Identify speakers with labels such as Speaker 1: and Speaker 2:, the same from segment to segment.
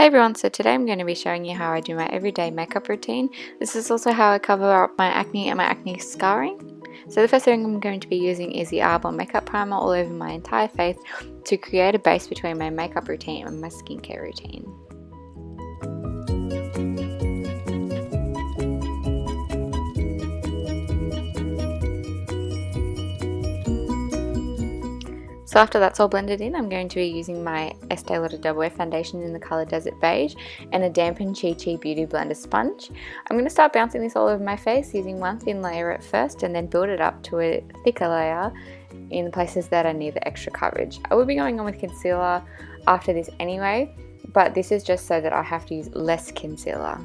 Speaker 1: Hey everyone, so today I'm going to be showing you how I do my everyday makeup routine. This is also how I cover up my acne and my acne scarring. So the first thing I'm going to be using is the Arbor Makeup Primer all over my entire face to create a base between my makeup routine and my skincare routine. So after that's all blended in, I'm going to be using my Estee Lauder Double Wear foundation in the colour Desert Beige and a dampened Chi Chi Beauty Blender sponge. I'm going to start bouncing this all over my face using one thin layer at first and then build it up to a thicker layer in the places that I need the extra coverage. I will be going on with concealer after this anyway, but this is just so that I have to use less concealer.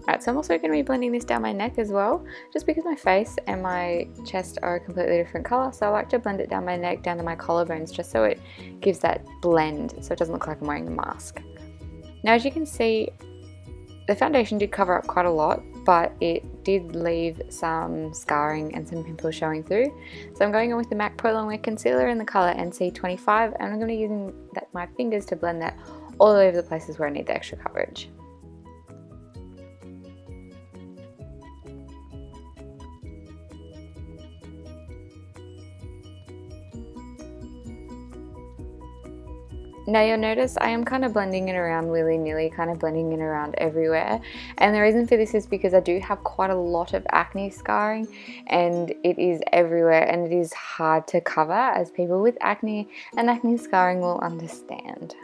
Speaker 1: Alright, so I'm also going to be blending this down my neck as well, just because my face and my chest are a completely different colour, so I like to blend it down my neck, down to my collarbones, just so it gives that blend, so it doesn't look like I'm wearing a mask. Now as you can see, the foundation did cover up quite a lot, but it did leave some scarring and some pimples showing through. So I'm going on with the MAC Pro Longwear Concealer in the colour NC25, and I'm going to be using my fingers to blend that all over the places where I need the extra coverage. Now you'll notice I am kind of blending it around willy-nilly, kind of blending it around everywhere, and the reason for this is because I do have quite a lot of acne scarring and it is everywhere and it is hard to cover, as people with acne and acne scarring will understand.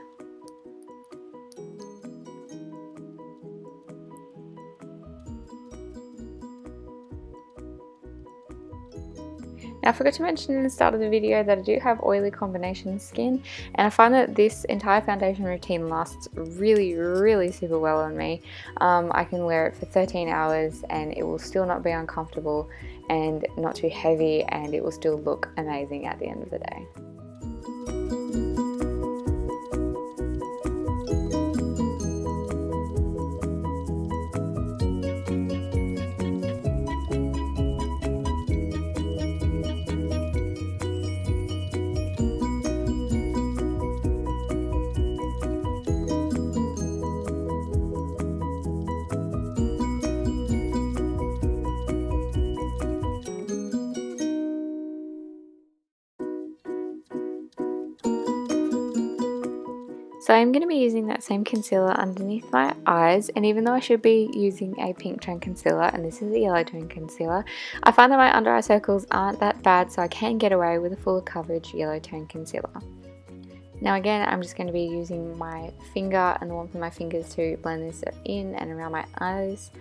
Speaker 1: Now I forgot to mention in the start of the video that I do have oily combination skin, and I find that this entire foundation routine lasts really super well on me. I can wear it for 13 hours and it will still not be uncomfortable and not too heavy, and it will still look amazing at the end of the day. So I'm going to be using that same concealer underneath my eyes, and even though I should be using a pink tone concealer and this is a yellow tone concealer, I find that my under eye circles aren't that bad, so I can get away with a full coverage yellow tone concealer. Now again, I'm just going to be using my finger and the warmth of my fingers to blend this in and around my eyes.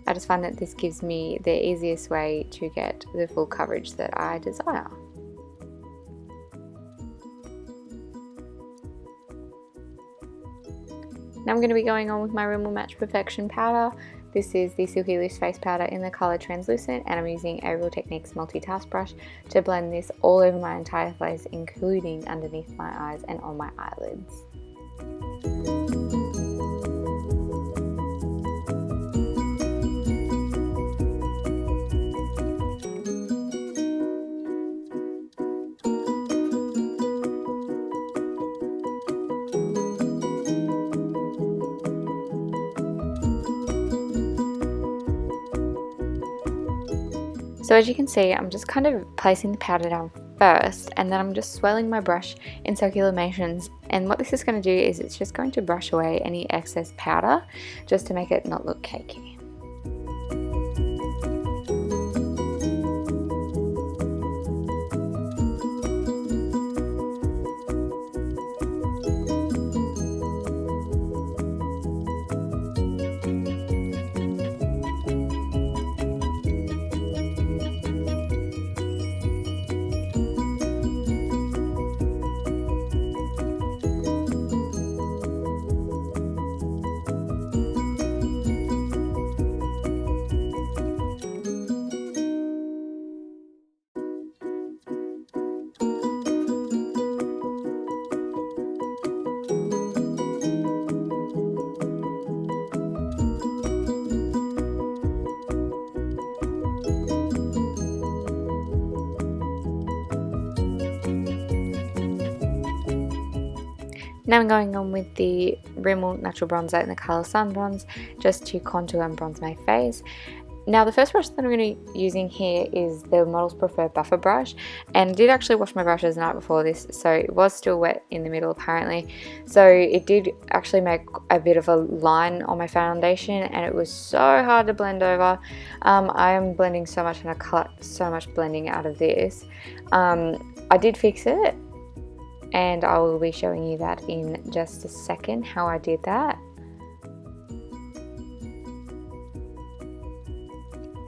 Speaker 1: I just find that this gives me the easiest way to get the full coverage that I desire. Now I'm going to be going on with my Rimmel Match Perfection powder. This is the Silky Loose Face Powder in the colour Translucent, and I'm using a Real Techniques multitask brush to blend this all over my entire face, including underneath my eyes and on my eyelids. So as you can see, I'm just kind of placing the powder down first, and then I'm just swirling my brush in circular motions, and what this is going to do is it's just going to brush away any excess powder just to make it not look cakey. Now I'm going on with the Rimmel Natural Bronzer in the colour Sun Bronze, just to contour and bronze my face. Now the first brush that I'm going to be using here is the Model's Preferred Buffer brush, and I did actually wash my brushes the night before this, so it was still wet in the middle apparently, so it did actually make a bit of a line on my foundation and it was so hard to blend over. I am blending so much and I cut so much blending out of this. I did fix it and I will be showing you that in just a second, how I did that.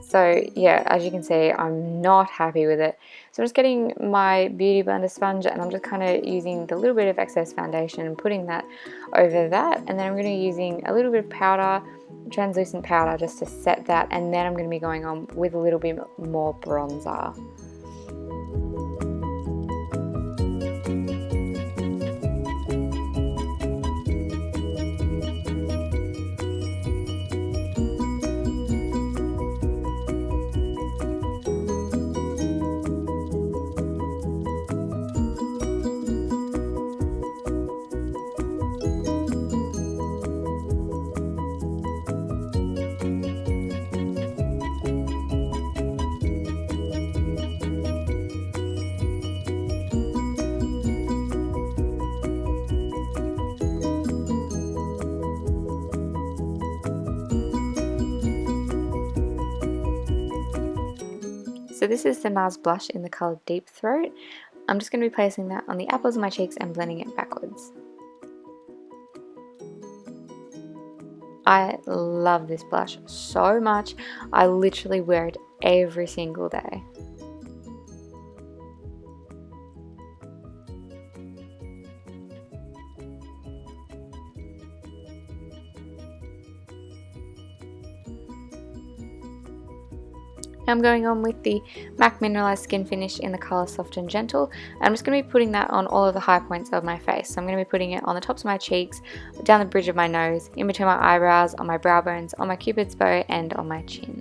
Speaker 1: So yeah, as you can see, I'm not happy with it. So I'm just getting my Beauty Blender sponge and I'm just kind of using the little bit of excess foundation and putting that over that. And then I'm going to be using a little bit of powder, translucent powder, just to set that. And then I'm going to be going on with a little bit more bronzer. So this is the NARS blush in the colour Deep Throat. I'm just going to be placing that on the apples of my cheeks and blending it backwards. I love this blush so much. I literally wear it every single day. I'm going on with the MAC Mineralized Skin Finish in the colour Soft and Gentle. I'm just going to be putting that on all of the high points of my face. So I'm going to be putting it on the tops of my cheeks, down the bridge of my nose, in between my eyebrows, on my brow bones, on my cupid's bow, and on my chin.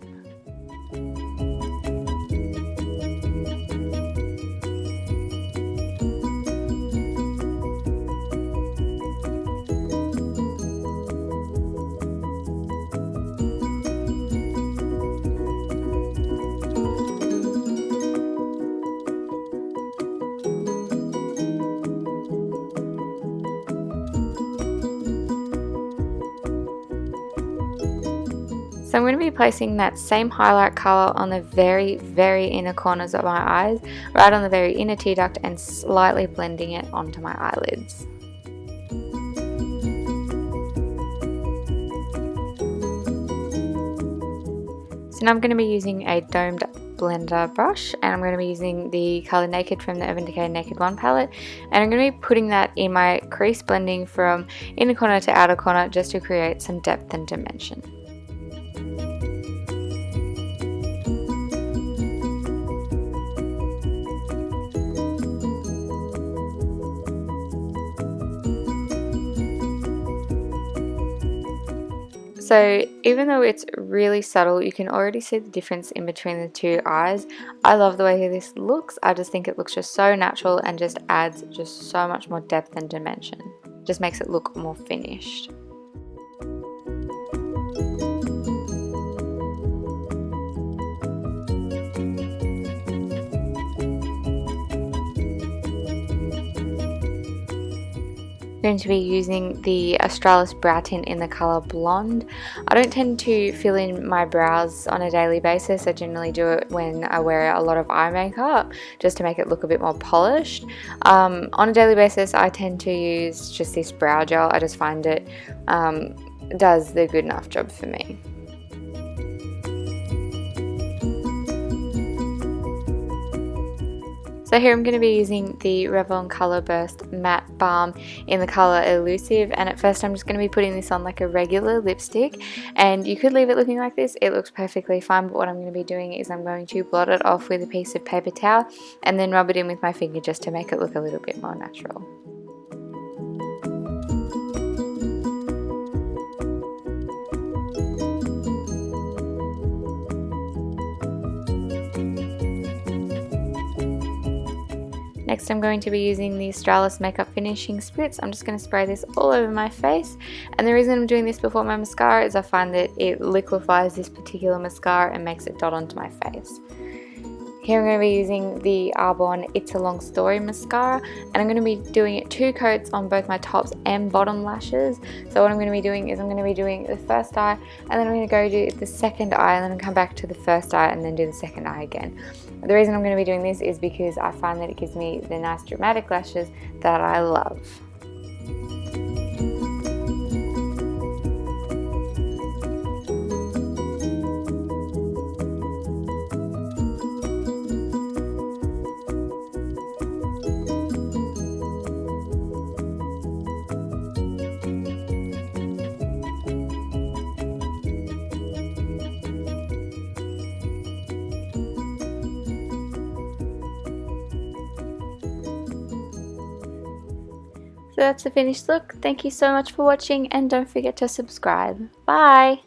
Speaker 1: So I'm going to be placing that same highlight colour on the very inner corners of my eyes, right on the very inner tear duct, and slightly blending it onto my eyelids. So now I'm going to be using a domed blender brush, and I'm going to be using the colour Naked from the Urban Decay Naked 1 palette, and I'm going to be putting that in my crease, blending from inner corner to outer corner just to create some depth and dimension. So even though it's really subtle, you can already see the difference in between the two eyes. I love the way this looks. I just think it looks just so natural and just adds just so much more depth and dimension. Just makes it look more finished. Going to be using the Australis Brow Tint in the colour Blonde. I don't tend to fill in my brows on a daily basis. I generally do it when I wear a lot of eye makeup, just to make it look a bit more polished. On a daily basis, I tend to use just this brow gel. I just find it does the good enough job for me. So here I'm going to be using the Revlon Colour Burst Matte Balm in the colour Elusive, and at first I'm just going to be putting this on like a regular lipstick, and you could leave it looking like this, it looks perfectly fine, but what I'm going to be doing is I'm going to blot it off with a piece of paper towel and then rub it in with my finger just to make it look a little bit more natural. Now Next I'm going to be using the Australis Makeup Finishing Spritz. I'm just going to spray this all over my face, and the reason I'm doing this before my mascara is I find that it liquefies this particular mascara and makes it dot onto my face. Here I'm going to be using the Arbonne It's a Long Story mascara, and I'm going to be doing it 2 coats on both my tops and bottom lashes. So what I'm going to be doing is I'm going to be doing the first eye, and then I'm going to go do the second eye, and then I'll come back to the first eye and then do the second eye again. The reason I'm going to be doing this is because I find that it gives me the nice dramatic lashes that I love. So that's the finished look. Thank you so much for watching, and don't forget to subscribe. Bye!